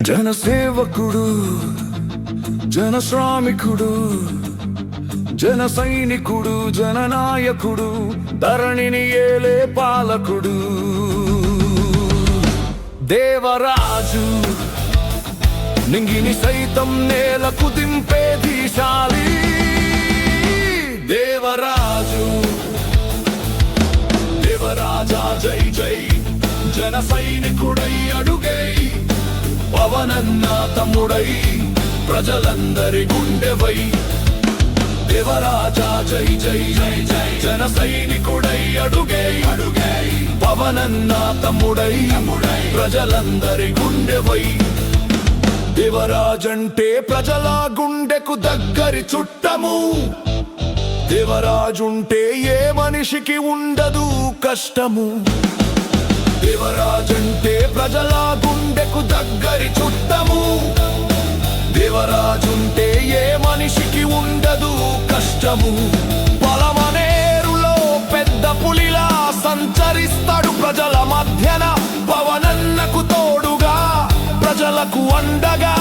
జనసేవకుడు, జన శ్రామికుడు, జన సైనికుడు, జననాయకుడు, ధరణిని ఏలే పాలకుడు, దేవరాజు, నింగిని సైతం నేలకు దింపే ధీశాలి. దేవరాజు, దేవరాజా జై జై, జన సైనికుడై అడుగై, పవనన్న తమ్ముడై, ప్రజలందరి గుండెవై. దేవరాజా జై జై జై జై, జన సైనికుడై అడుగై, పవనన్న తమ్ముడై, ప్రజలందరి గుండెవై. దేవరాజంటే ప్రజల గుండెకు దగ్గరి చుట్టము. దేవరాజుంటే ఏ మనిషికి ఉండదు కష్టము. దేవరాజంటే ప్రజల గుండెకు దగ్గరి చుట్టము. దేవరాజుంటే ఏ మనిషికి ఉండదు కష్టము. పొలమనేరులో పెద్ద పులిలా సంచరిస్తాడు ప్రజల మధ్యన. పవనన్నకు తోడుగా, ప్రజలకు అండగా,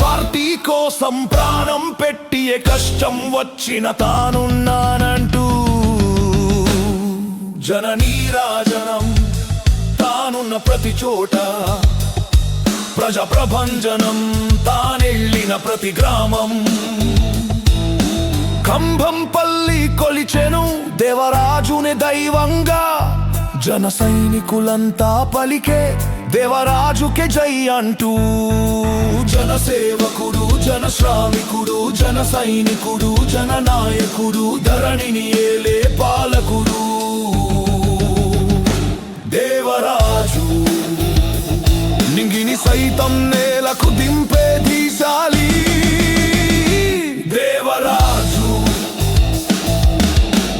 పార్టీ కోసం ప్రాణం పెట్టి ఏ కష్టం వచ్చిన తానున్నానంటూ జన నీరాజనం. తానున్న ప్రతి చోట ప్రజ ప్రభంజనం, తానెళ్ళిన ప్రతి గ్రామం. కంభంపల్లి కొలిచెను దేవరాజుని దైవంగా. జన సైనికులంతా పలికే దేవరాజుకే జై అంటూ. జన సేవకుడు, జన శ్రామికుడు, జన సైనికుడు, జన నాయకుడు, ధరణిని ఏలే పాలకుడు, దేవరాజు, నింగిని సైతం నేలకు దింపే ధీశాలి. దేవరాజు,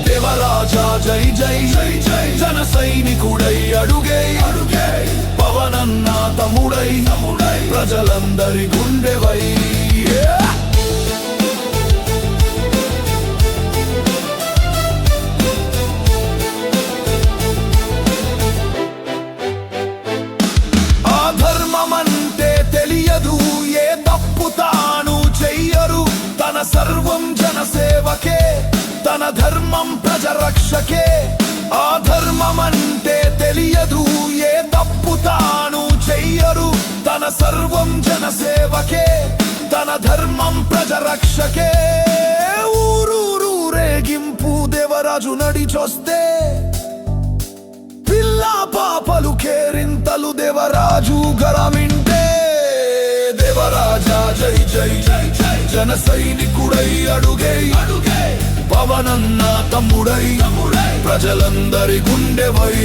దేవరాజా జై జై జై జై, జన సైనికుడై అడుగై, పవనన్న తమ్ముడై, ప్రజలందరి గుండెవై. అధర్మమంటే తెలియదు, ఏ తప్పు తాను చెయ్యరు. తన సర్వం జనసేవకే, తన ధర్మం ప్రజరక్షకే. అధర్మమంటే తెలియదు, ఏ తప్పు తాను చెయ్యరు. తన సర్వం జనసేవకే, తన ధర్మం ప్రజరక్షకే. ఊరూరేగింపు దేవరాజు నడిచొస్తే, పిల్లా పాపలు కేరింతలు దేవరాజు గరమింటే. దేవరాజా జై జై జై జై, జన సైనికుడై అడుగై, పవనన్న తమ్ముడై, ప్రజలందరి గుండెవై.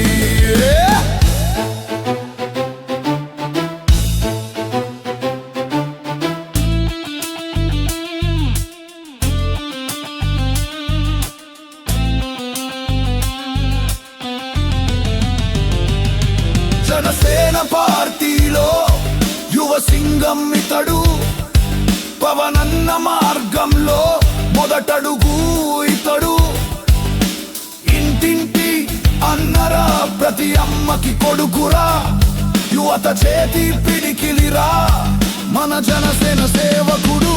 జనసేన పార్టీలో యువ సింగం ఇతడు. పవనన్న మార్గంలో మొదటడుగు ఇతడు. ఇంటింటి అన్నరా, ప్రతి అమ్మకి కొడుకురా, యువత చేతి పిడికిలిరా, మన జనసేన సేవకుడు,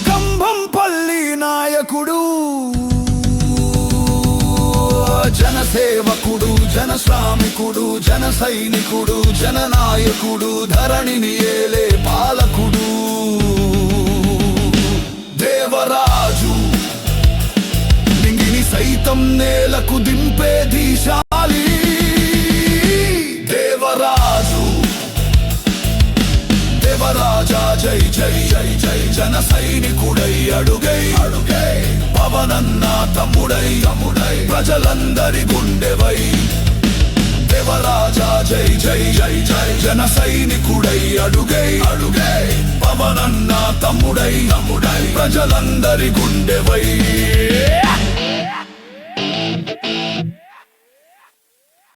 కంభంపల్లి నాయకుడు. జన సేవకుడు, జన శ్రామికుడు, జన సైనికుడు, జన నాయకుడు, ధరణిని ఏలే పాలకుడు, దేవరాజు, నింగిని సైతం నేలకు దింపే ధీశాలి. దేవరాజు, దేవరాజా జై జై జై జై, జన సైనికుడై అడుగై, పవనన్న తమ్ముడై, ప్రజలందరి గుండెవై. దేవరాజా జై జై జై జై, జన సైనికుడై అడుగై, పవనన్న తమ్ముడై, ప్రజలందరి గుండెవై.